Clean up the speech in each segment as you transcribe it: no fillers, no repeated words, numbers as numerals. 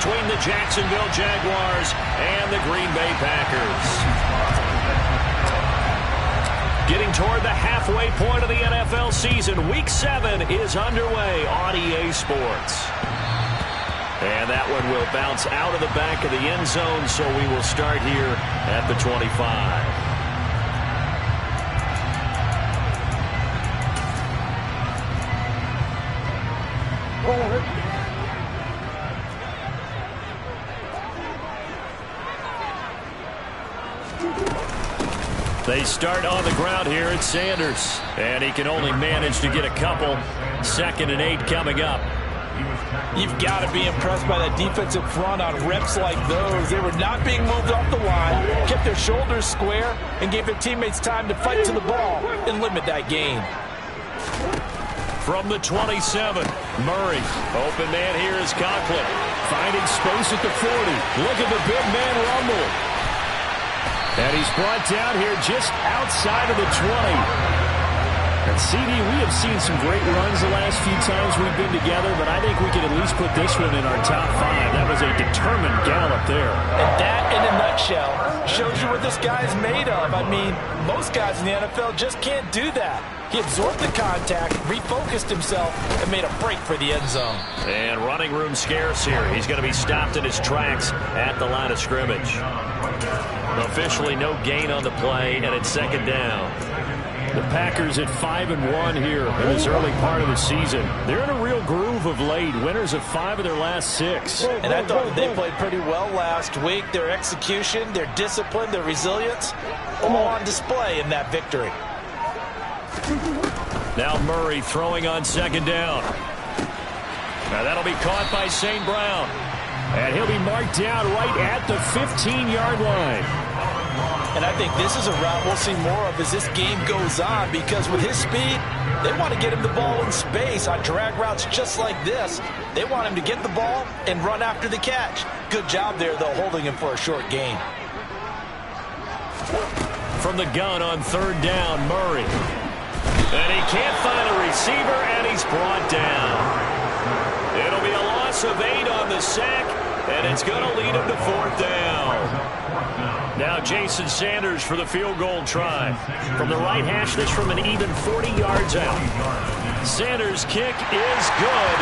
between the Jacksonville Jaguars and the Green Bay Packers. Getting toward the halfway point of the NFL season, Week 7 is underway on EA Sports. And that one will bounce out of the back of the end zone, so we will start here at the 25. They start on the ground here at Sanders, and he can only manage to get a couple. 2nd and 8 coming up. You've got to be impressed by that defensive front on reps like those. They were not being moved off the line, kept their shoulders square, and gave their teammates time to fight to the ball and limit that gain. From the 27, Murray. Open man here is Conklin. Finding space at the 40. Look at the big man rumble. And he's brought down here just outside of the 20. And CD, we have seen some great runs the last few times we've been together, but I think we could at least put this one in our top 5. That was a determined gallop there. And that, in a nutshell, shows you what this guy's made of. I mean, most guys in the NFL just can't do that. He absorbed the contact, refocused himself, and made a break for the end zone. And running room scarce here. He's going to be stopped in his tracks at the line of scrimmage. Officially no gain on the play, and it's 2nd down. The Packers at 5-1 here in this early part of the season. They're in a real groove of late. Winners of 5 of their last 6. And I thought they played pretty well last week. Their execution, their discipline, their resilience, all on display in that victory. Now Murray throwing on 2nd down. Now that'll be caught by St. Brown. And he'll be marked down right at the 15-yard line. And I think this is a route we'll see more of as this game goes on, because with his speed, they want to get him the ball in space on drag routes just like this. They want him to get the ball and run after the catch. Good job there, though, holding him for a short gain. From the gun on 3rd down, Murray. And he can't find a receiver, and he's brought down. It'll be a loss of 8 on the sack, and it's going to lead him to 4th down. Now Jason Sanders for the field goal try. From the right hash, this from an even 40 yards out. Sanders' kick is good.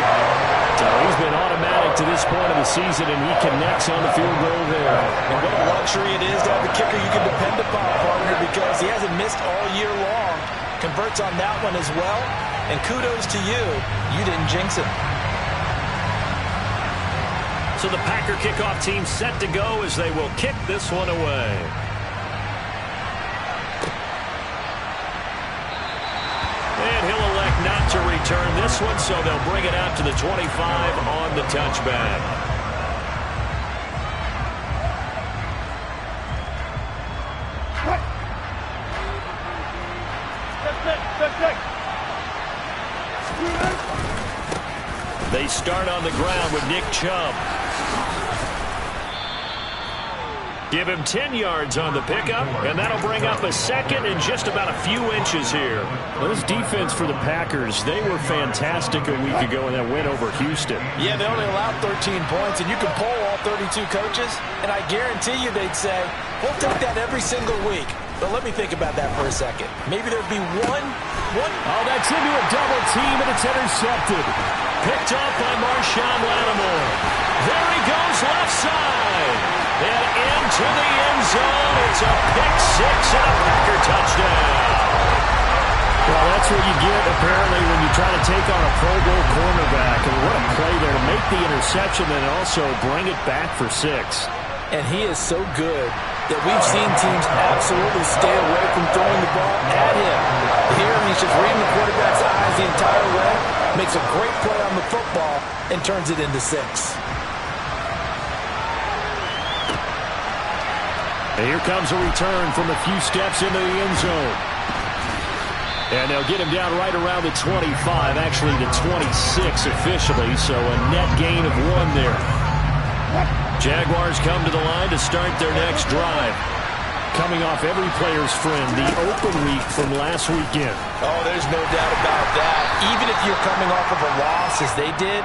So he's been automatic to this point of the season, and he connects on the field goal there. And what a luxury it is to have a kicker you can depend upon, partner, because he hasn't missed all year long. Converts on that one as well. And kudos to you. You didn't jinx it. So the Packer kickoff team set to go as they will kick this one away. And he'll elect not to return this one, so they'll bring it out to the 25 on the touchback. They start on the ground with Nick Chubb. Give him 10 yards on the pickup, and that'll bring up a 2nd and just about a few inches here. Well, this defense for the Packers, they were fantastic a week ago in that win over Houston. Yeah, they only allowed 13 points, and you can poll all 32 coaches, and I guarantee you they'd say, we'll take that every single week. But let me think about that for a second. Maybe there'd be one. Oh, that's into a double team, and it's intercepted. Picked up by Marshawn Lattimore. There he goes left side. And into the end zone. It's a pick 6 and a Packer touchdown. Well, that's what you get, apparently, when you try to take on a Pro Bowl cornerback. And what a play there to make the interception and also bring it back for 6. And he is so good that we've seen teams absolutely stay away from throwing the ball at him. Here, he's just reading the quarterback's eyes the entire way, makes a great play on the football, and turns it into 6. And here comes a return from a few steps into the end zone. And they'll get him down right around the 25, actually the 26 officially, so a net gain of 1 there. Jaguars come to the line to start their next drive. coming off every player's friend, the open week from last weekend. Oh, there's no doubt about that. Even if you're coming off of a loss as they did,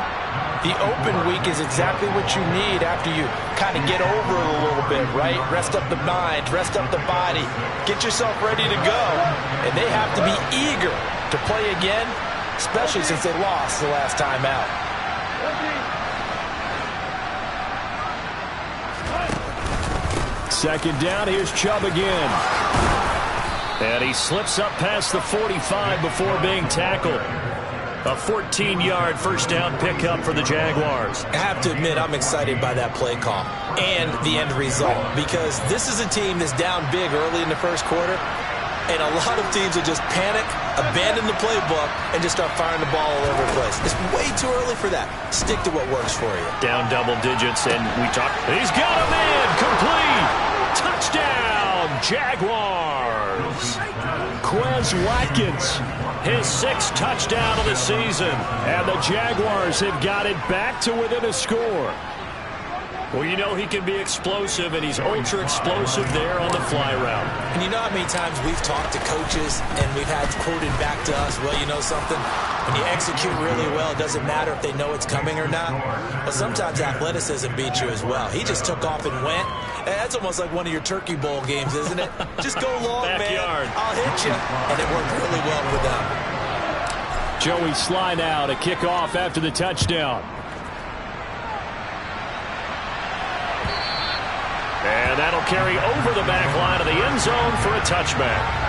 the open week is exactly what you need after you kind of get over it a little bit, right? Rest up the mind, rest up the body, get yourself ready to go. And they have to be eager to play again, especially since they lost the last time out. Second down, here's Chubb again. And he slips up past the 45 before being tackled. A 14-yard first down pickup for the Jaguars. I have to admit, I'm excited by that play call and the end result, because this is a team that's down big early in the first quarter, and a lot of teams will just panic, abandon the playbook, and just start firing the ball all over the place. It's way too early for that. Stick to what works for you. Down double digits, and he's got a man, complete. Touchdown, Jaguars. Quez Watkins, his 6th touchdown of the season. And the Jaguars have got it back to within a score. Well, you know he can be explosive, and he's ultra explosive there on the fly route. And you know how many times we've talked to coaches and we've had quoted back to us, well, you know something? When you execute really well, it doesn't matter if they know it's coming or not. But sometimes athleticism beats you as well. He just took off and went. And that's almost like one of your Turkey Bowl games, isn't it? Just go long, Backyard. man. I'll hit you. And it worked really well for them. Joey Sly now to kick off after the touchdown. And that'll carry over the back line of the end zone for a touchback.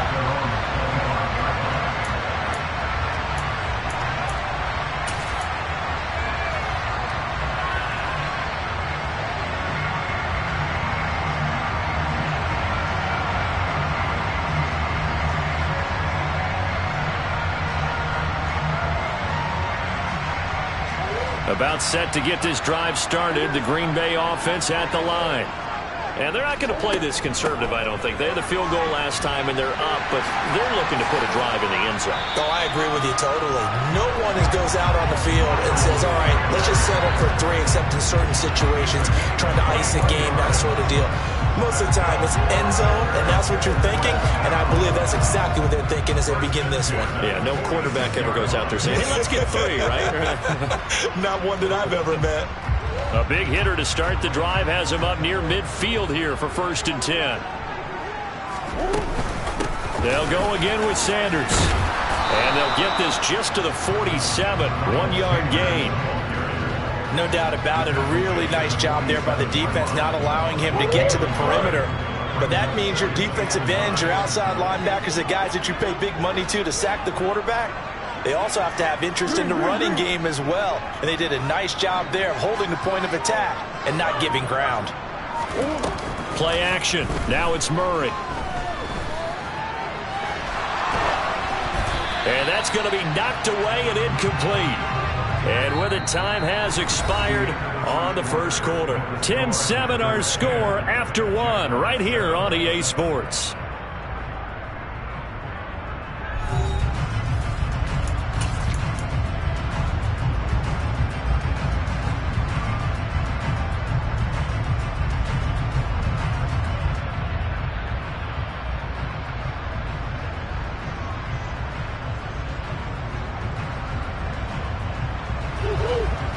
About set to get this drive started. The Green Bay offense at the line. And they're not going to play this conservative, I don't think. They had the field goal last time, and they're up, but they're looking to put a drive in the end zone. Oh, I agree with you totally. No one goes out on the field and says, all right, let's just settle for 3, except in certain situations, trying to ice a game, that sort of deal. Most of the time, it's end zone, and that's what you're thinking, and I believe that's exactly what they're thinking as they begin this one. Yeah, no quarterback ever goes out there saying, hey, let's get 3, right? Not one that I've ever met. A big hitter to start the drive has him up near midfield here for 1st and 10. They'll go again with Sanders. And they'll get this just to the 47, 1-yard gain. No doubt about it. A really nice job there by the defense, not allowing him to get to the perimeter. But that means your defensive ends, your outside linebackers, the guys that you pay big money to sack the quarterback, they also have to have interest in the running game as well. And they did a nice job there of holding the point of attack and not giving ground. Play action. Now it's Murray. And that's going to be knocked away and incomplete. And with it, time has expired on the first quarter. 10-7 our score after 1 right here on EA Sports.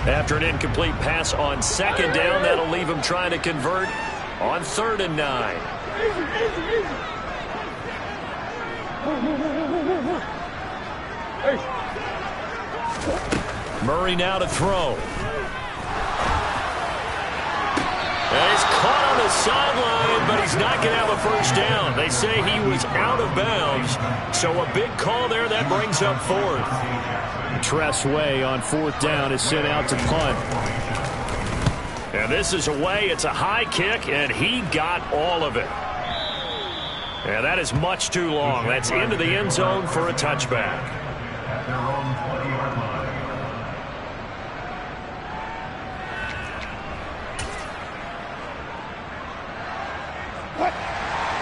After an incomplete pass on 2nd down, that'll leave him trying to convert on 3rd and 9. Murray now to throw. And he's caught on the sideline, but he's not going to have a first down. They say he was out of bounds, so a big call there that brings up 4th. Tress Way on 4th down is sent out to punt. And this is away. It's a high kick, and he got all of it. And that is much too long. That's into the end zone for a touchback.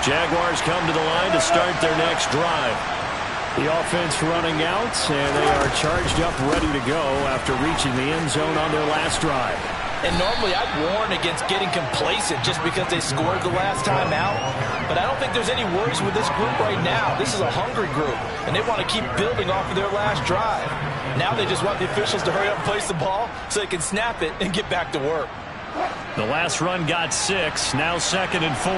Jaguars come to the line to start their next drive. The offense running out, and they are charged up, ready to go after reaching the end zone on their last drive. And normally I'd warn against getting complacent just because they scored the last time out. But I don't think there's any worries with this group right now. This is a hungry group, and they want to keep building off of their last drive. Now they just want the officials to hurry up and place the ball so they can snap it and get back to work. The last run got 6, now 2nd and 4.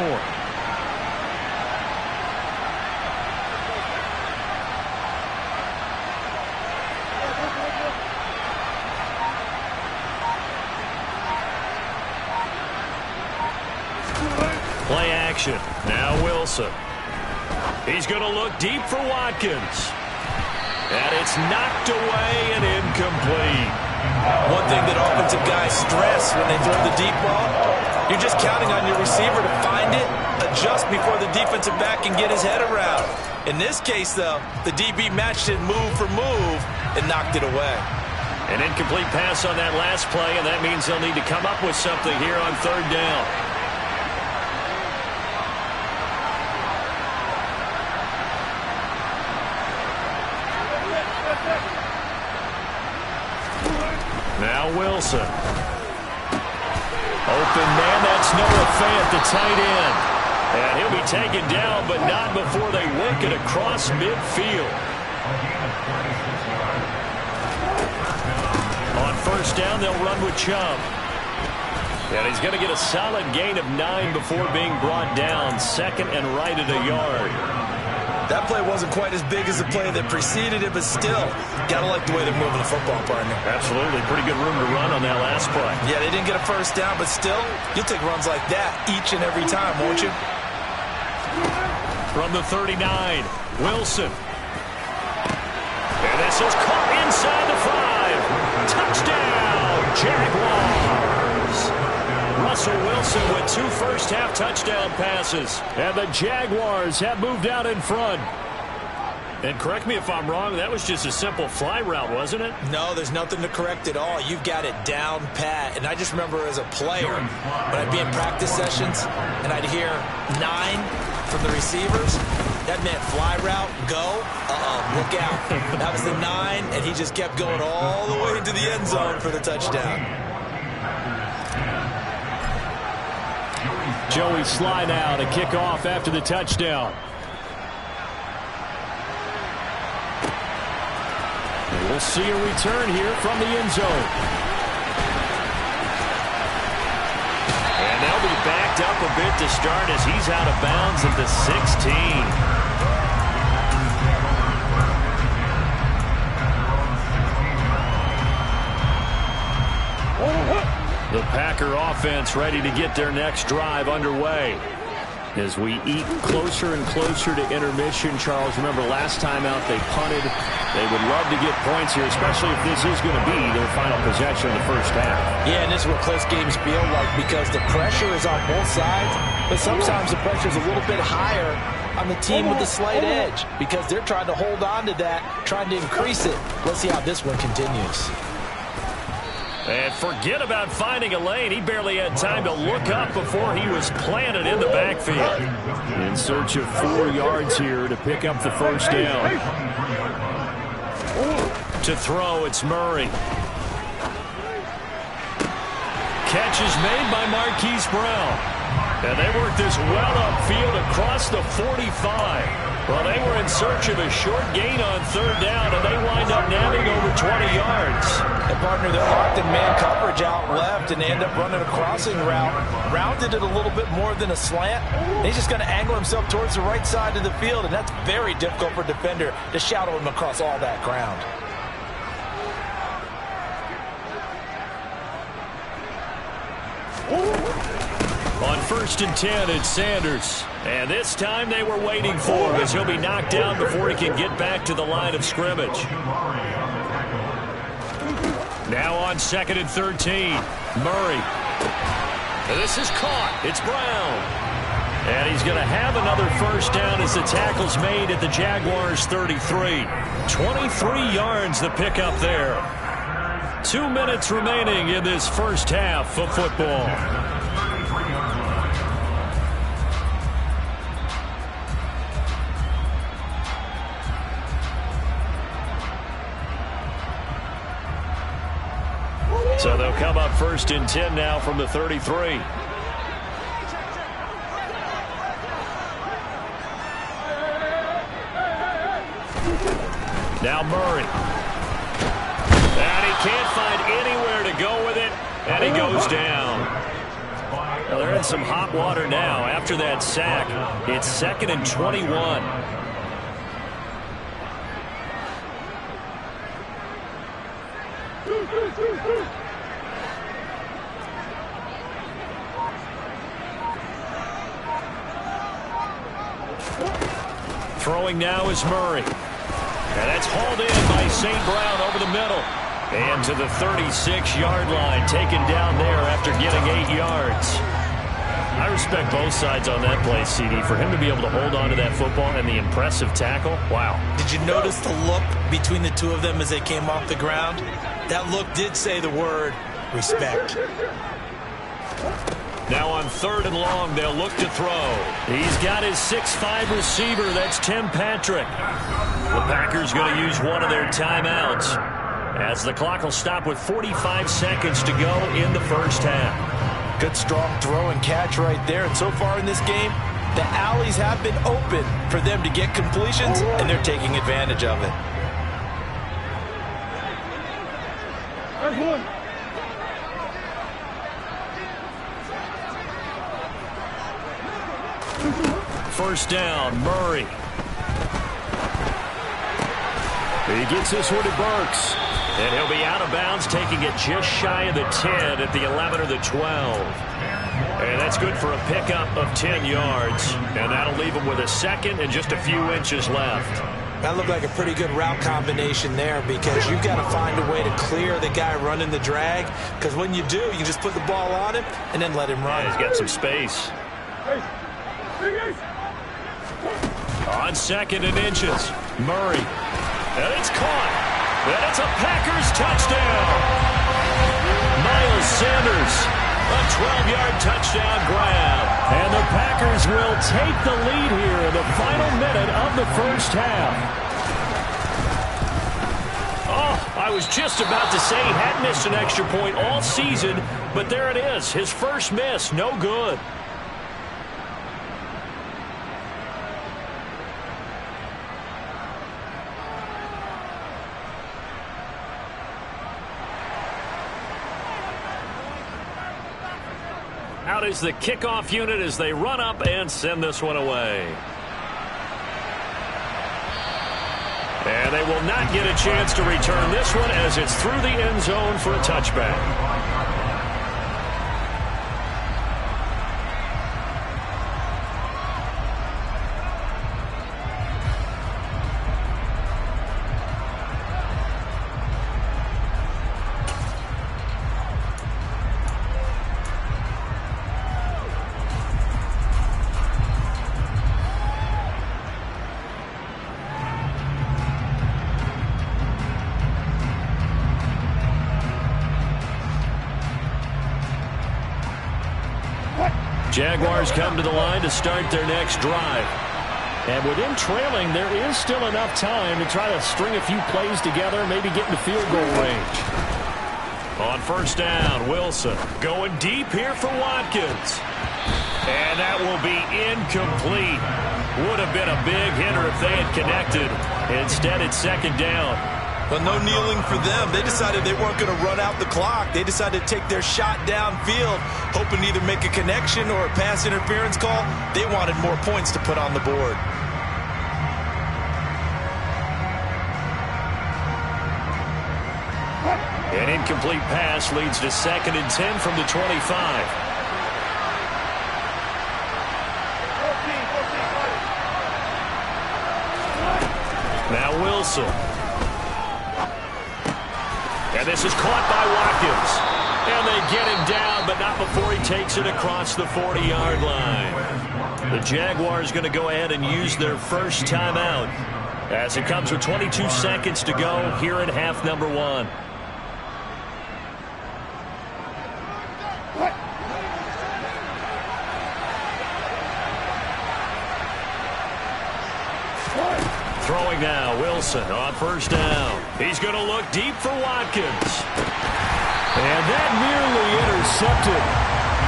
Play action. Now Wilson. He's going to look deep for Watkins. And it's knocked away and incomplete. One thing that offensive guys stress when they throw the deep ball, you're just counting on your receiver to find it, adjust before the defensive back can get his head around. In this case, though, the DB matched it move for move and knocked it away. An incomplete pass on that last play, and that means they'll need to come up with something here on 3rd down. Now Wilson. Open man, that's Noah Fant, the tight end. And he'll be taken down, but not before they work it across midfield. On 1st down, they'll run with Chubb. And he's going to get a solid gain of 9 before being brought down. 2nd and right at a yard. That play wasn't quite as big as the play that preceded it, but still, gotta like the way they're moving the football, partner. Absolutely. Pretty good room to run on that last play. Yeah, they didn't get a 1st down, but still, you'll take runs like that each and every time, won't you? From the 39, Wilson. And this is caught inside the 5. Touchdown, Jaguars. Russell Wilson with 2 first-half touchdown passes. And the Jaguars have moved out in front. And correct me if I'm wrong, that was just a simple fly route, wasn't it? No, there's nothing to correct at all. You've got it down pat. And I just remember as a player, when I'd be in practice sessions and I'd hear 9 from the receivers, that meant fly route, go, look out. That was the 9, and he just kept going all the way to the end zone for the touchdown. Joey Sly now to kick off after the touchdown. And we'll see a return here from the end zone. And they'll be backed up a bit to start as he's out of bounds at the 16. The Packer offense ready to get their next drive underway. As we eat closer and closer to intermission, Charles, remember last time out they punted. They would love to get points here, especially if this is going to be their final possession of the 1st half. Yeah, and this is what close games feel like because the pressure is on both sides, but sometimes the pressure is a little bit higher on the team with the slight edge because they're trying to hold on to that, trying to increase it. Let's see how this one continues. And forget about finding a lane. He barely had time to look up before he was planted in the backfield. In search of 4 yards here to pick up the 1st down. To throw, it's Murray. Catch is made by Marquise Brown. And they work this well upfield across the 45. Well, they were in search of a short gain on 3rd down, and they wind up nabbing over 20 yards. And, partner, they're locked in man coverage out left, and they end up running a crossing route. Rounded it a little bit more than a slant. And he's just going to angle himself towards the right side of the field, and that's very difficult for a defender to shadow him across all that ground. On 1st and 10, it's Sanders. And this time they were waiting for him as he'll be knocked down before he can get back to the line of scrimmage. Now on 2nd and 13, Murray. And this is caught. It's Brown. And he's going to have another 1st down as the tackle's made at the Jaguars' 33. 23 yards the pickup there. 2 minutes remaining in this 1st half of football. So they'll come up 1st and 10 now from the 33. Now Murray. And he can't find anywhere to go with it, and he goes down. Well, they're in some hot water now after that sack. It's 2nd and 21. Throwing now is Murray. And that's hauled in by St. Brown over the middle. And to the 36-yard line, taken down there after getting 8 yards. I respect both sides on that play, CD. For him to be able to hold on to that football and the impressive tackle, wow. Did you notice the look between the two of them as they came off the ground? That look did say the word respect. Now on 3rd and long, they'll look to throw. He's got his 6'5 receiver. That's Tim Patrick. The Packers going to use one of their timeouts as the clock will stop with 45 seconds to go in the first half. Good strong throw and catch right there. And so far in this game, the alleys have been open for them to get completions, and they're taking advantage of it. First down, Murray. He gets this one to Burks. And he'll be out of bounds, taking it just shy of the 10 at the 11 or the 12. And that's good for a pickup of 10 yards. And that'll leave him with a 2nd and just a few inches left. That looked like a pretty good route combination there, because you've got to find a way to clear the guy running the drag. Because when you do, you just put the ball on him and then let him run. Yeah, he's got some space. On 2nd and inches, Murray. And it's caught. And it's a Packers touchdown. Miles Sanders, a 12-yard touchdown grab. And the Packers will take the lead here in the final minute of the first half. Oh, I was just about to say he hadn't missed an extra point all season, but there it is. His first miss, no good. Out is the kickoff unit as they run up and send this one away. And they will not get a chance to return this one as it's through the end zone for a touchback. Jaguars come to the line to start their next drive. And with him trailing, there is still enough time to try to string a few plays together, maybe get into field goal range. On first down, Wilson going deep here for Watkins. And that will be incomplete. Would have been a big hitter if they had connected. Instead, it's 2nd down. But no kneeling for them. They decided they weren't going to run out the clock. They decided to take their shot downfield, hoping to either make a connection or a pass interference call. They wanted more points to put on the board. An incomplete pass leads to 2nd and 10 from the 25. Now Wilson. And this is caught by Watkins. And they get him down, but not before he takes it across the 40-yard line. The Jaguars going to go ahead and use their first timeout as it comes with 22 seconds to go here in half number 1. Throwing now, Wilson on first down. He's going to look deep for Watkins. And that nearly intercepted.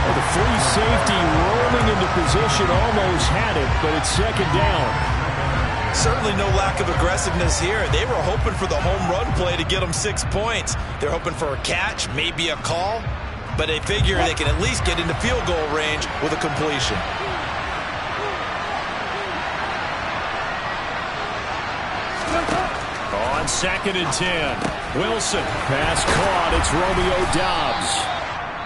The free safety rolling into position, almost had it, but it's second down. Certainly no lack of aggressiveness here. They were hoping for the home run play to get them 6 points. They're hoping for a catch, maybe a call, but they figure they can at least get into field goal range with a completion. On 2nd and 10, Wilson, pass caught. It's Romeo Doubs.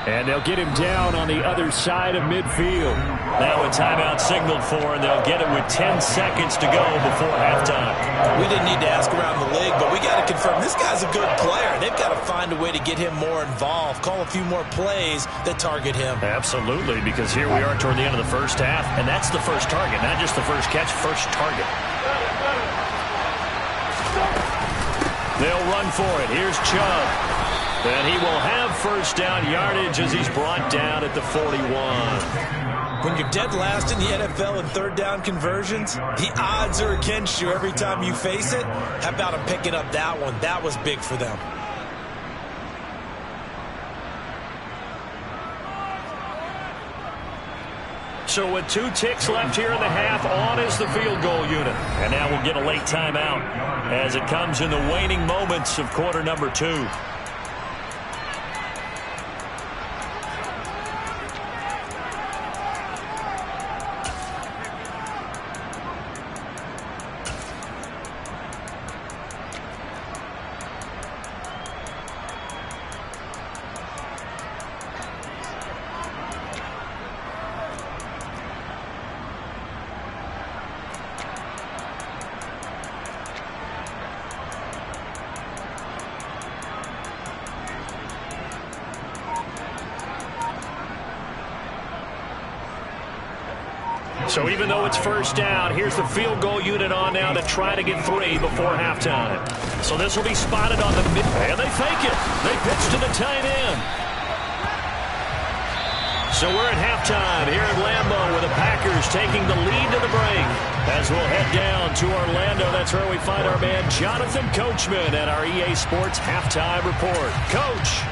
And they'll get him down on the other side of midfield. Now a timeout signaled for, and they'll get it with 10 seconds to go before halftime. We didn't need to ask around the league, but we got to confirm this guy's a good player. They've got to find a way to get him more involved, call a few more plays that target him. Absolutely, because here we are toward the end of the first half, and that's the first target, not just the first catch, first target. They'll run for it. Here's Chubb. And he will have first down yardage as he's brought down at the 41. When you're dead last in the NFL in third down conversions, the odds are against you every time you face it. How about him picking up that one? That was big for them. So with 2 ticks left here in the half, on is the field goal unit. And now we'll get a late timeout as it comes in the waning moments of quarter number 2. So even though it's first down, here's the field goal unit on now to try to get 3 before halftime. So this will be spotted on the mid, and they fake it. They pitch to the tight end. So we're at halftime here at Lambeau with the Packers taking the lead to the break. As we'll head down to Orlando, that's where we find our man Jonathan Coachman at our EA Sports Halftime Report. Coach.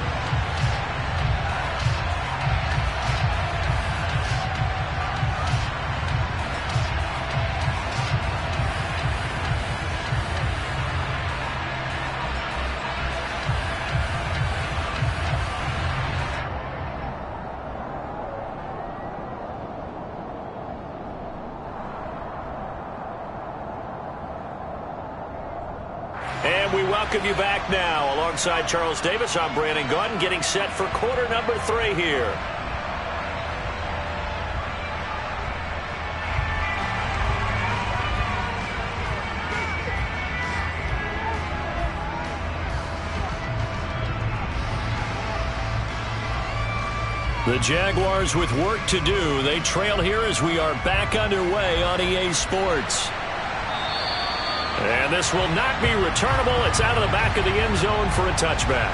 And we welcome you back now. Alongside Charles Davis, I'm Brandon Gaudin, getting set for quarter number 3 here. The Jaguars with work to do. They trail here as we are back underway on EA Sports. And this will not be returnable. It's out of the back of the end zone for a touchback.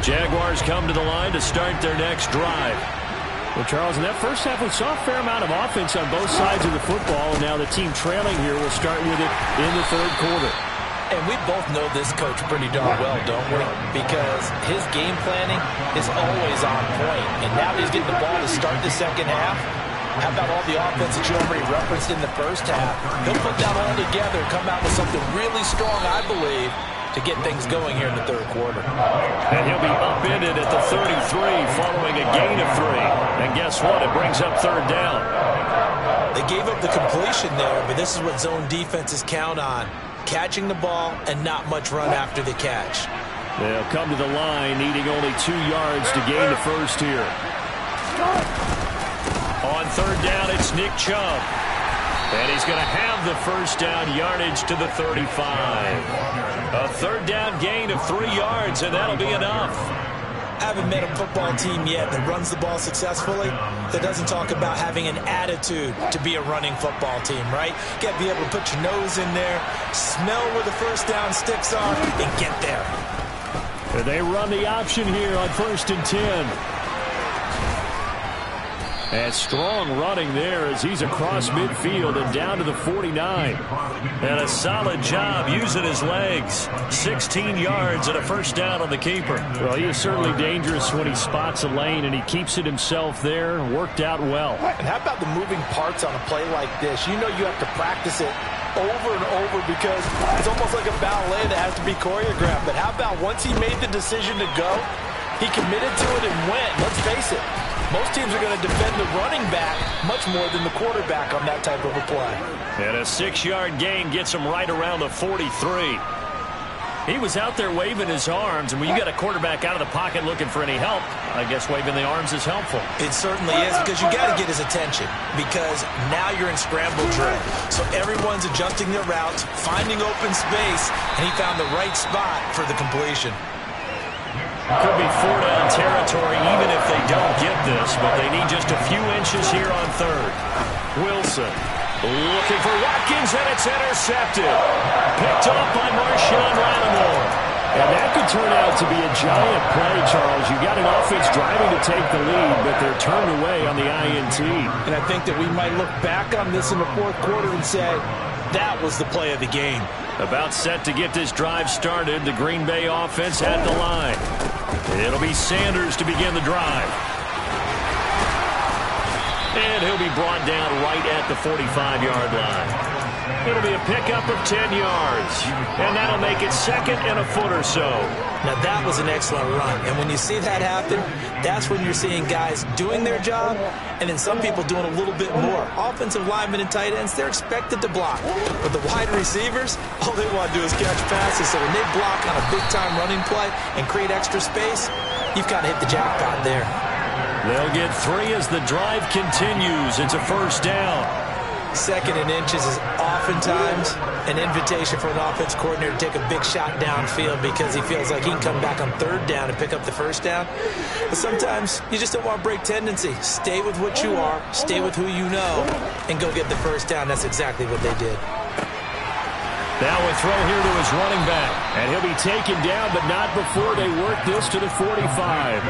Jaguars come to the line to start their next drive. Well, Charles, in that first half, we saw a fair amount of offense on both sides of the football, and now the team trailing here will start with it in the third quarter. And we both know this coach pretty darn well, don't we? Because his game planning is always on point, and now he's getting the ball to start the second half. How about all the offense that you already referenced in the first half? He'll put that all together, come out with something really strong, I believe, to get things going here in the third quarter. And he'll be upended at the 33 following a gain of 3. And guess what? It brings up third down. They gave up the completion there, but this is what zone defenses count on. Catching the ball and not much run after the catch. They'll come to the line needing only 2 yards to gain the first here. On third down, it's Nick Chubb. And he's going to have the first down yardage to the 35. A third down gain of 3 yards, and that'll be enough. I haven't met a football team yet that runs the ball successfully that doesn't talk about having an attitude to be a running football team, right? You got to be able to put your nose in there, smell where the first down sticks are, and get there. They run the option here on 1st and 10. And strong running there as he's across midfield and down to the 49. And a solid job using his legs. 16 yards and a first down on the keeper. Well, he is certainly dangerous when he spots a lane, and he keeps it himself there. Worked out well. And how about the moving parts on a play like this? You know you have to practice it over and over because it's almost like a ballet that has to be choreographed. But how about once he made the decision to go, he committed to it and went. Let's face it. Most teams are going to defend the running back much more than the quarterback on that type of a play. And a 6-yard gain gets him right around the 43. He was out there waving his arms, and when you got a quarterback out of the pocket looking for any help, I guess waving the arms is helpful. It certainly is, because you got to get his attention, because now you're in scramble drill. So everyone's adjusting their routes, finding open space, and he found the right spot for the completion. Could be 4-down territory even if they don't get this, but they need just a few inches here on 3rd. Wilson looking for Watkins, and it's intercepted. Picked off by Marshawn Lattimore. And that could turn out to be a giant play, Charles. You got an offense driving to take the lead, but they're turned away on the INT. And I think that we might look back on this in the 4th quarter and say, that was the play of the game. About set to get this drive started, the Green Bay offense at the line. It'll be Sanders to begin the drive. And he'll be brought down right at the 45-yard line. It'll be a pickup of 10 yards. And that'll make it 2nd and a foot or so. Now that was an excellent run. And when you see that happen, that's when you're seeing guys doing their job and then some people doing a little bit more. Offensive linemen and tight ends, they're expected to block. But the wide receivers, all they want to do is catch passes. So when they block on a big-time running play and create extra space, you've got to hit the jackpot there. They'll get 3 as the drive continues. It's a first down. 2nd and inches is oftentimes an invitation for an offense coordinator to take a big shot downfield because he feels like he can come back on 3rd down and pick up the first down. But sometimes you just don't want to break tendency. Stay with what you are, stay with who you know, and go get the first down. That's exactly what they did. Now a throw here to his running back. And he'll be taken down, but not before they work this to the 45.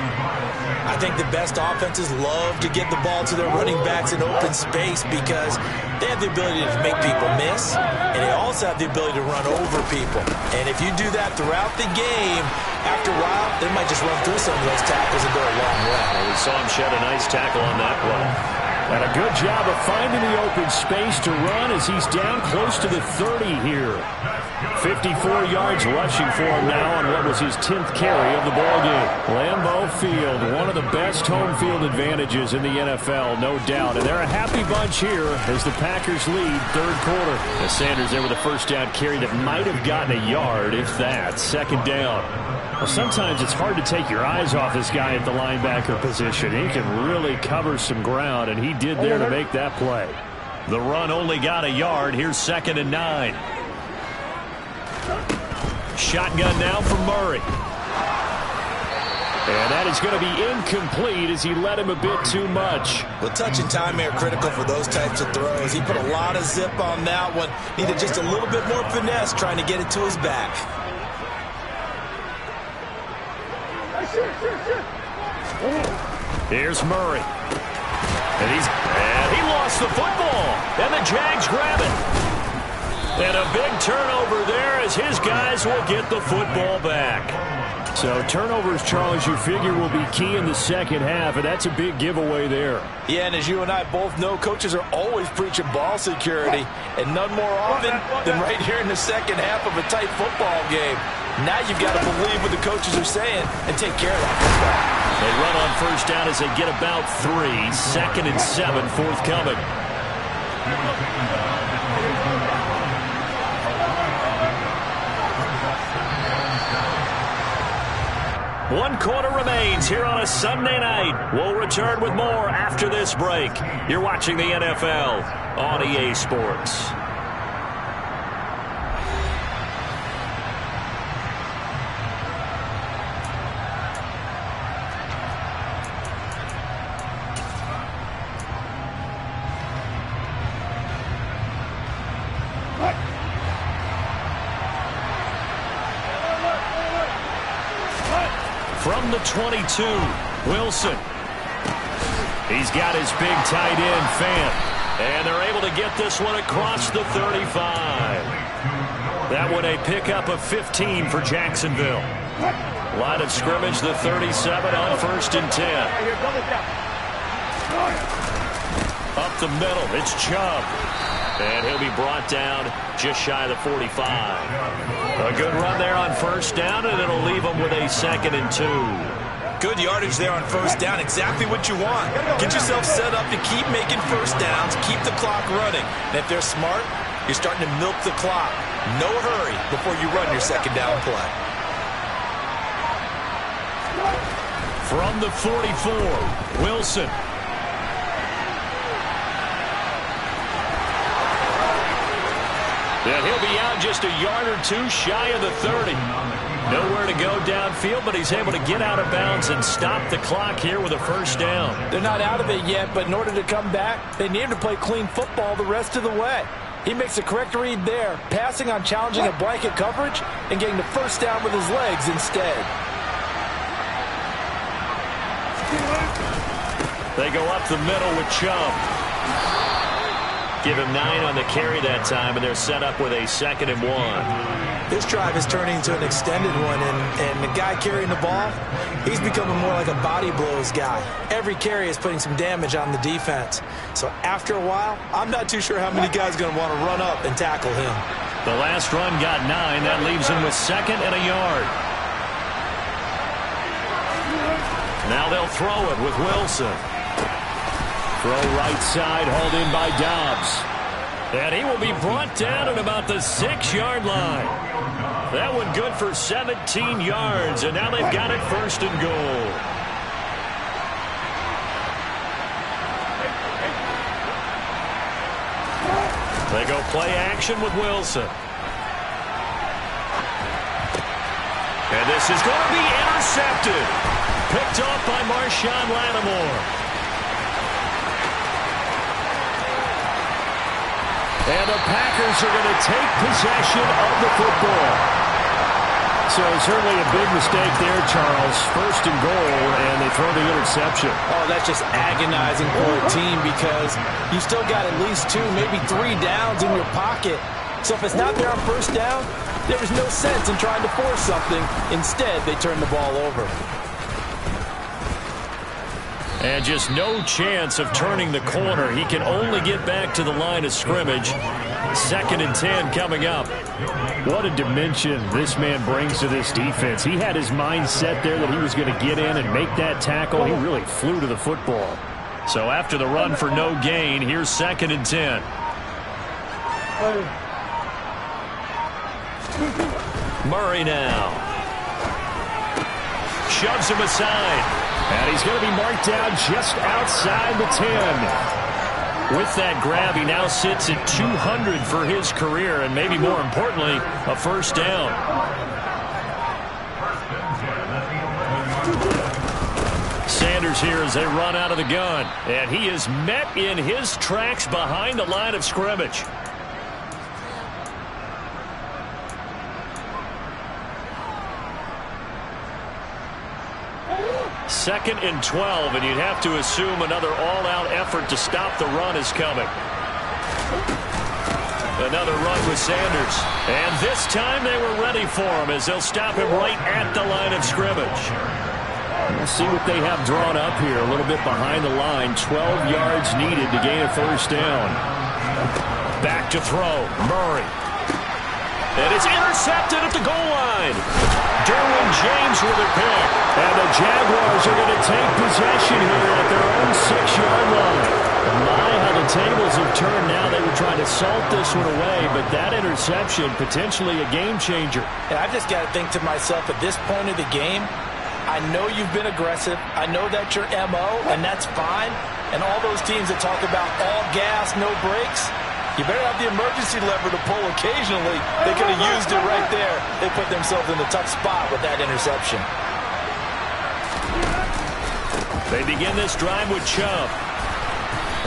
I think the best offenses love to get the ball to their running backs in open space because they have the ability to make people miss, and they also have the ability to run over people. And if you do that throughout the game, after a while, they might just run through some of those tackles and go a long way. Well, we saw him shed a nice tackle on that play. And a good job of finding the open space to run as he's down close to the 30 here. 54 yards rushing for him now on what was his 10th carry of the ballgame. Lambeau Field, one of the best home field advantages in the NFL, no doubt. And they're a happy bunch here as the Packers lead 3rd quarter. As Sanders there with a first down carry that might have gotten a yard, if that. 2nd down. Well, sometimes it's hard to take your eyes off this guy at the linebacker position. He can really cover some ground, and he did there to make that play. The run only got a yard. Here's 2nd and 9. Shotgun now for Murray. And that is going to be incomplete as he led him a bit too much. Well, touch and time are critical for those types of throws. He put a lot of zip on that one. Needed just a little bit more finesse trying to get it to his back. Here's Murray. And he lost the football. And the Jags grab it. And a big turnover there as his guys will get the football back. So turnovers, Charles, you figure will be key in the second half, and that's a big giveaway there. Yeah, and as you and I both know, coaches are always preaching ball security, and none more often than right here in the second half of a tight football game. Now you've got to believe what the coaches are saying and take care of that football. They run on first down as they get about 3. 2nd and 7 forthcoming. One quarter remains here on a Sunday night. We'll return with more after this break. You're watching the NFL on EA Sports. from the 22. Wilson. He's got his big tight end, Fant. And they're able to get this one across the 35. That one a pickup of 15 for Jacksonville. Line of scrimmage, the 37 on 1st and 10. Up the middle, it's Chubb. And he'll be brought down just shy of the 45. A good run there on 1st down, and it'll leave them with a 2nd and 2. Good yardage there on 1st down. Exactly what you want. Get yourself set up to keep making 1st downs, keep the clock running. And if they're smart, you're starting to milk the clock. No hurry before you run your 2nd down play. From the 44, Wilson. And he'll be out just a yard or two shy of the 30. Nowhere to go downfield, but he's able to get out of bounds and stop the clock here with a 1st down. They're not out of it yet, but in order to come back, they need him to play clean football the rest of the way. He makes a correct read there, passing on challenging a blanket coverage and getting the 1st down with his legs instead. They go up the middle with Chubb. Give him 9 on the carry that time, and they're set up with a 2nd and 1. This drive is turning into an extended one, and the guy carrying the ball, he's becoming more like a body blows guy. Every carry is putting some damage on the defense. So after a while, I'm not too sure how many guys are going to want to run up and tackle him. The last run got 9. That leaves him with 2nd and a yard. Now they'll throw it with Wilson. Throw right side, hauled in by Dobbs. And he will be brought down at about the 6-yard line. That one good for 17 yards, and now they've got it 1st and goal. They go play action with Wilson. And this is going to be intercepted. Picked off by Marshawn Lattimore. And the Packers are going to take possession of the football. So certainly a big mistake there, Charles. 1st and goal, and they throw the interception. Oh, that's just agonizing for a team because you still got at least 2, maybe 3 downs in your pocket. So if it's not there on 1st down, there was no sense in trying to force something. Instead, they turn the ball over. And just no chance of turning the corner. He can only get back to the line of scrimmage. 2nd and 10 coming up. What a dimension this man brings to this defense. He had his mind set there that he was going to get in and make that tackle. He really flew to the football. So after the run for no gain, here's 2nd and 10. Murray now. Shoves him aside. And he's going to be marked down just outside the 10. With that grab, he now sits at 200 for his career, and maybe more importantly, a 1st down. Sanders here as they run out of the gun. And he is met in his tracks behind the line of scrimmage. 2nd and 12, and you'd have to assume another all-out effort to stop the run is coming. Another run with Sanders. And this time they were ready for him as they'll stop him right at the line of scrimmage. We'll see what they have drawn up here. A little bit behind the line. 12 yards needed to gain a 1st down. Back to throw. Murray. And it's intercepted at the goal line. Derwin James with a pick. And the Jaguars are going to take possession here at their own 6-yard line. My, how the tables have turned now. They were trying to salt this one away, but that interception, potentially a game changer. And I just got to think to myself, at this point of the game, I know you've been aggressive. I know that's your MO, and that's fine. And all those teams that talk about all gas, no brakes, you better have the emergency lever to pull occasionally. They could have used it right there. They put themselves in a tough spot with that interception. They begin this drive with Chubb.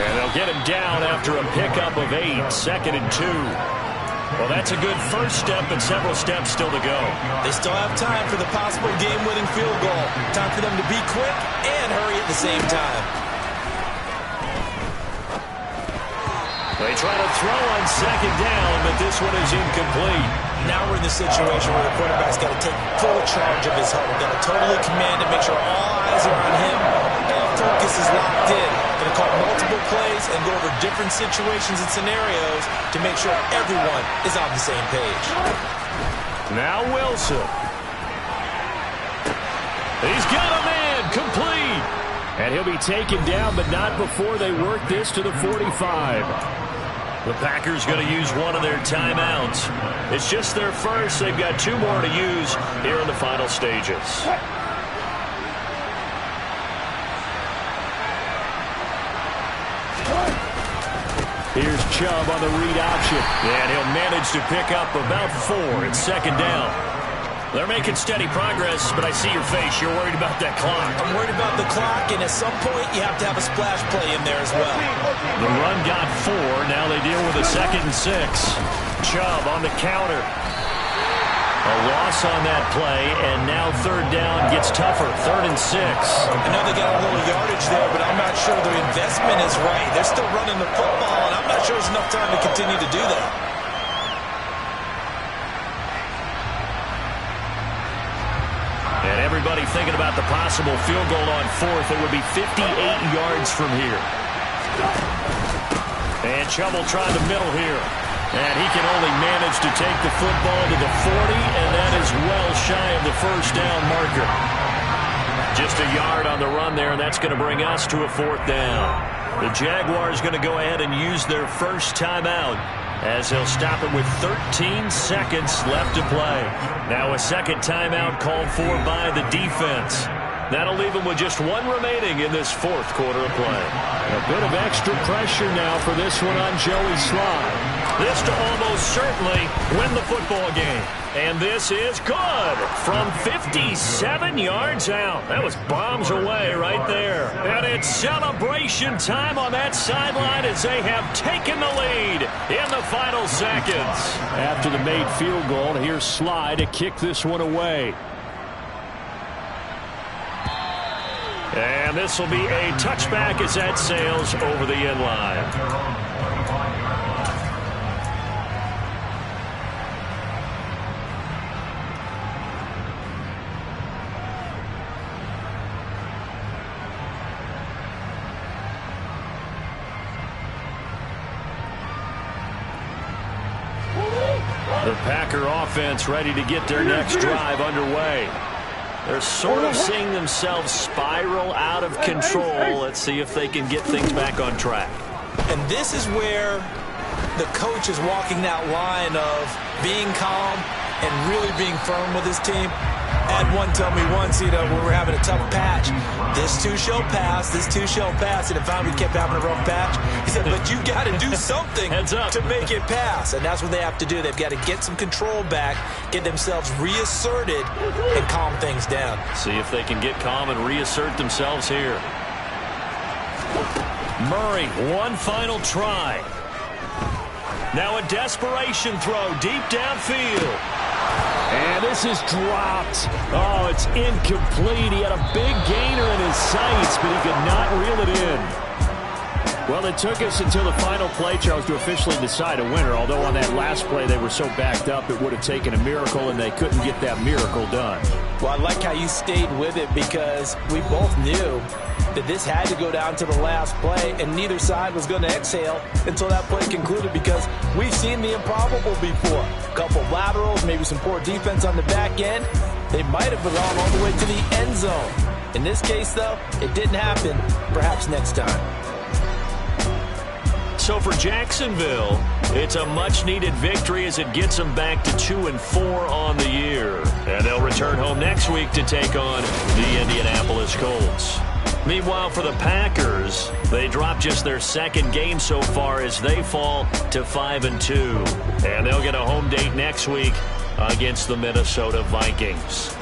And they'll get him down after a pickup of 8. 2nd and 2. Well, that's a good first step, but several steps still to go. They still have time for the possible game-winning field goal. Time for them to be quick and hurry at the same time. They try to throw on second down, but this one is incomplete. Now we're in the situation where the quarterback's got to take full charge of his huddle. Got to totally command it, make sure all eyes are on him. All focus is locked in. Going to call multiple plays and go over different situations and scenarios to make sure everyone is on the same page. Now Wilson. He's got a man, complete. And he'll be taken down, but not before they work this to the 45. The Packers going to use one of their timeouts. It's just their first. They've got 2 more to use here in the final stages. Here's Chubb on the read option. And he'll manage to pick up about 4. It's second down. They're making steady progress, but I see your face. You're worried about that clock. I'm worried about the clock, and at some point, you have to have a splash play in there as well. The run got 4. Now they deal with a 2nd and 6. Chubb on the counter. A loss on that play, and now third down gets tougher. 3rd and 6. I know they got a little yardage there, but I'm not sure the investment is right. They're still running the football, and I'm not sure there's enough time to continue to do that. And everybody thinking about the possible field goal on 4th. It would be 58 yards from here. And Chubb will try the middle here. And he can only manage to take the football to the 40, and that is well shy of the first down marker. Just a yard on the run there, and that's going to bring us to a 4th down. The Jaguars going to go ahead and use their first timeout, as they'll stop it with 13 seconds left to play. Now a second timeout called for by the defense. That'll leave them with just 1 remaining in this 4th quarter of play. A bit of extra pressure now for this one on Joey Slye. This to almost certainly win the football game. And this is good from 57 yards out. That was bombs away right there. And it's celebration time on that sideline as they have taken the lead in the final seconds. After the made field goal, here's Slye to kick this one away. And this will be a touchback as that sails over the end line. The Packer offense ready to get their next drive underway. They're sort of seeing themselves spiral out of control. Let's see if they can get things back on track. And this is where the coach is walking that line of being calm and really being firm with his team. Had one tell me once, when we were having a tough patch, this too shall pass, this too shall pass. And if we kept having a rough patch, he said, but you got to do something to make it pass. And that's what they have to do. They've got to get some control back, get themselves reasserted, and calm things down. See if they can get calm and reassert themselves here. Murray, one final try. Now a desperation throw deep downfield. And this is dropped. Oh, it's incomplete. He had a big gainer in his sights, but he could not reel it in. Well, it took us until the final play, Charles, to officially decide a winner. Although on that last play they were so backed up, it would have taken a miracle, and they couldn't get that miracle done. Well, I like how you stayed with it because we both knew that this had to go down to the last play, and neither side was going to exhale until that play concluded because we've seen the improbable before. A couple laterals, maybe some poor defense on the back end. They might have gone all the way to the end zone. In this case, though, it didn't happen. Perhaps next time. So for Jacksonville, it's a much-needed victory as it gets them back to 2-4 on the year. And they'll return home next week to take on the Indianapolis Colts. Meanwhile, for the Packers, they dropped just their second game so far as they fall to 5-2. And they'll get a home date next week against the Minnesota Vikings.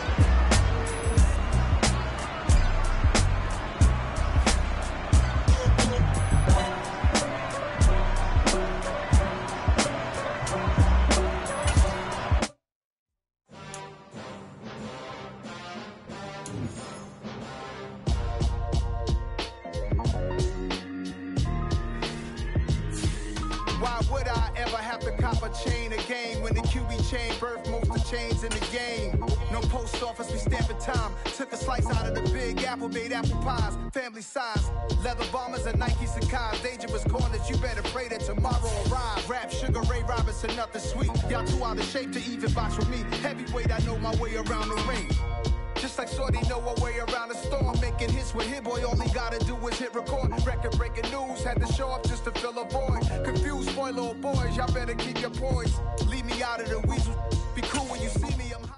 off a chain of game. When the QB chain birthed most of the chains in the game. No post office, we stamping time. Took a slice out of the big apple, made apple pies. Family size, leather bombers and Nike Sacai's. Dangerous corners, you better pray that tomorrow arrive. Rap, Sugar Ray Robinson, nothing sweet. Y'all too out of shape to even box with me. Heavyweight, I know my way around the ring. Just like Shorty know her way around the storm. Making hits with Hit Boy, all he gotta do is hit record. Record breaking news, had to show up just to fill a void. Confused, spoil little boys, y'all better keep your poise. Leave me out of the weasel. Be cool when you see me, I'm hot.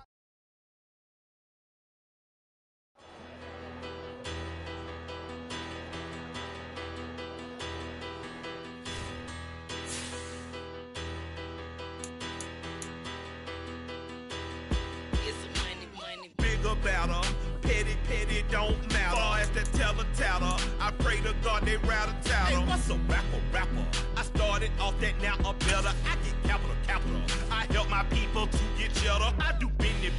About her, petty, don't matter. Far as the teller, I pray to God they rattle tattle. Hey, what's a rapper? I started off that, now I'm better. I get capital. I help my people to get cheddar. I do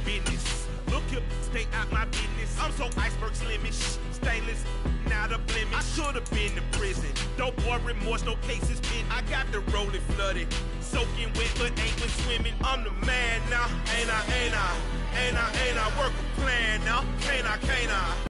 business. Look here, stay out my business. I'm so iceberg slimish, stainless, not a blemish. I should've been to prison. No boy remorse, no cases pinned. I got the rolling flooded, soaking wet, but ain't been swimming. I'm the man now, ain't I? Work a plan now, can't I?